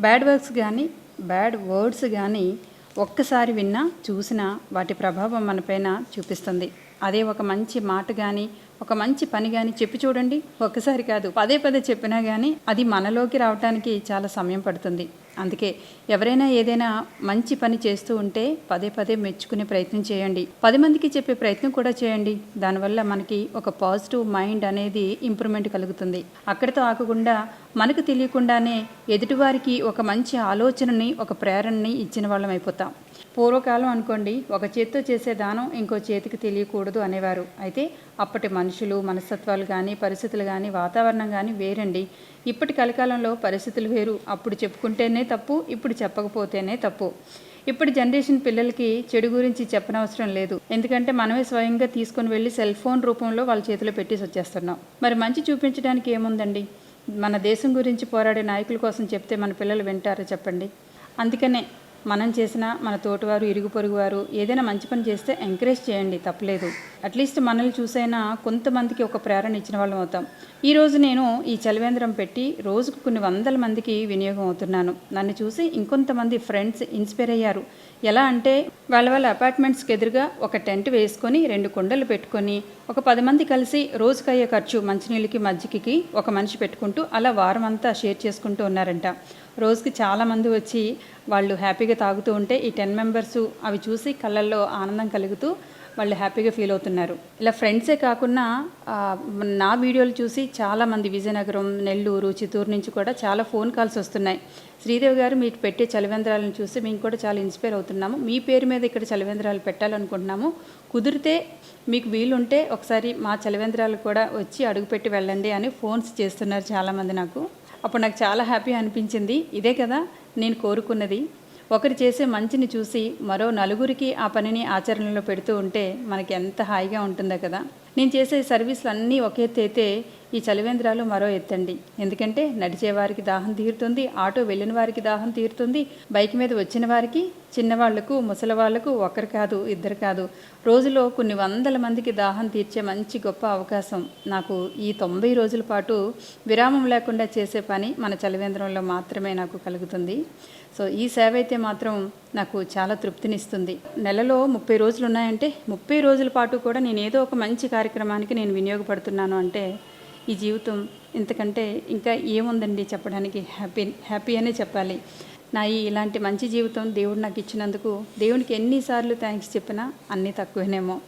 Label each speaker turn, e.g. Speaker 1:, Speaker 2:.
Speaker 1: Bad works కానీ bad words కానీ ఒక్కసారి విన్నా చూసినా వాటి ప్రభావం మనపైన చూపిస్తుంది. అదే ఒక మంచి మాట కానీ ఒక మంచి పని కానీ చెప్పి చూడండి, ఒక్కసారి కాదు పదే పదే చెప్పినా కానీ అది మనలోకి రావడానికి చాలా సమయం పడుతుంది. అందుకే ఎవరైనా ఏదైనా మంచి పని చేస్తూ ఉంటే పదే పదే మెచ్చుకునే ప్రయత్నం చేయండి, 10 మందికి చెప్పే ప్రయత్నం కూడా చేయండి. దానివల్ల మనకి ఒక పాజిటివ్ మైండ్ అనేది ఇంప్రూవ్మెంట్ కలుగుతుంది. అక్కడితో ఆగకుండా మనకు తెలియకుండానే ఎదుటివారికి ఒక మంచి ఆలోచనని ఒక ప్రేరణని ఇచ్చిన వాళ్ళం అయిపోతాం. పూర్వకాలం అనుకోండి, ఒక చేత్తో చేసే దానం ఇంకో చేతికి తెలియకూడదు అనేవారు. అయితే అప్పటి మనుషులు మనస్తత్వాలు కానీ పరిస్థితులు కానీ వాతావరణం కానీ వేరండి. ఇప్పటి కలికాలంలో పరిస్థితులు వేరు. అప్పుడు చెప్పుకుంటేనే తప్పు, ఇప్పుడు చెప్పకపోతేనే తప్పు. ఇప్పుడు జనరేషన్ పిల్లలకి చెడు గురించి చెప్పనవసరం లేదు. ఎందుకంటే మనమే స్వయంగా తీసుకొని వెళ్ళి సెల్ ఫోన్ రూపంలో వాళ్ళ చేతిలో పెట్టేసి వచ్చేస్తున్నాం. మరి మంచి చూపించడానికి ఏముందండి? మన దేశం గురించి పోరాడే నాయకుల కోసం చెప్తే మన పిల్లలు వింటారా చెప్పండి? అందుకనే మనం చేసిన మన తోటివారు ఇరుగు పొరుగు వారు ఏదైనా మంచి పని చేస్తే ఎంకరేజ్ చేయండి, తప్పలేదు. అట్లీస్ట్ మనల్ని చూసైనా కొంతమందికి ఒక ప్రేరణ ఇచ్చిన వాళ్ళం అవుతాం. ఈరోజు నేను ఈ చలివేంద్రం పెట్టి రోజుకు కొన్ని వందల మందికి వినియోగం అవుతున్నాను. నన్ను చూసి ఇంకొంతమంది ఫ్రెండ్స్ ఇన్స్పైర్ అయ్యారు. ఎలా అంటే వాళ్ళ అపార్ట్మెంట్స్కి ఎదురుగా ఒక టెంట్ వేసుకొని 2 కుండలు పెట్టుకొని ఒక 10 మంది కలిసి రోజుకయ్యే ఖర్చు మంచినీళ్ళకి మజ్జిగకి ఒక మనిషి పెట్టుకుంటూ అలా వారం అంతా షేర్ చేసుకుంటూ ఉన్నారంట. రోజుకి చాలామంది వచ్చి వాళ్ళు హ్యాపీగా తాగుతూ ఉంటే ఈ 10 మెంబర్సు అవి చూసి కళ్ళల్లో ఆనందం కలుగుతూ వాళ్ళు హ్యాపీగా ఫీల్ అవుతున్నారు. ఇలా ఫ్రెండ్సే కాకుండా నా వీడియోలు చూసి చాలామంది విజయనగరం, నెల్లూరు, చిత్తూరు నుంచి కూడా చాలా ఫోన్ కాల్స్ వస్తున్నాయి. శ్రీదేవి గారు మీరు పెట్టే చలివేంద్రాలను చూసి మేము కూడా చాలా ఇన్స్పైర్ అవుతున్నాము, మీ పేరు మీద ఇక్కడ చలివేంద్రాలు పెట్టాలనుకుంటున్నాము, కుదిరితే మీకు వీలుంటే ఒకసారి మా చలివేంద్రాలు కూడా వచ్చి అడుగుపెట్టి వెళ్ళండి అని ఫోన్స్ చేస్తున్నారు చాలామంది నాకు. అప్పుడు నాకు చాలా హ్యాపీ అనిపించింది. ఇదే కదా నేను కోరుకున్నది. ఒకరు చేసే మంచిని చూసి మరో నలుగురికి ఆ పనిని ఆచరణలో పెడుతూ ఉంటే మనకి ఎంత హాయిగా ఉంటుందో కదా. నేను చేసే సర్వీసులు అన్నీ ఒక ఎత్తు అయితే ఈ చలివేంద్రాలు మరో ఎత్తండి. ఎందుకంటే నడిచేవారికి దాహం తీరుతుంది, ఆటో వెళ్ళిన వారికి దాహం తీరుతుంది, బైక్ మీద వచ్చిన వారికి, చిన్నవాళ్లకు, ముసలి వాళ్లకు, ఒకరు కాదు ఇద్దరు కాదు, రోజులో కొన్ని వందల మందికి దాహం తీర్చే మంచి గొప్ప అవకాశం నాకు ఈ 90 రోజుల పాటు విరామం లేకుండా చేసే పని మన చలివేంద్రంలో మాత్రమే నాకు కలుగుతుంది. సో ఈ సేవ అయితే మాత్రం నాకు చాలా తృప్తినిస్తుంది. నెలలో 30 రోజులు ఉన్నాయంటే 30 రోజుల పాటు కూడా నేను ఏదో ఒక మంచి కార్యక్రమానికి నేను వినియోగపడుతున్నాను అంటే ఈ జీవితం ఇంతకంటే ఇంకా ఏముందండి చెప్పడానికి? హ్యాపీ అనే చెప్పాలి. ఇలాంటి మంచి జీవితం దేవుడు నాకు ఇచ్చినందుకు దేవునికి ఎన్నిసార్లు థ్యాంక్స్ చెప్పినా అన్నీ తక్కువేనేమో.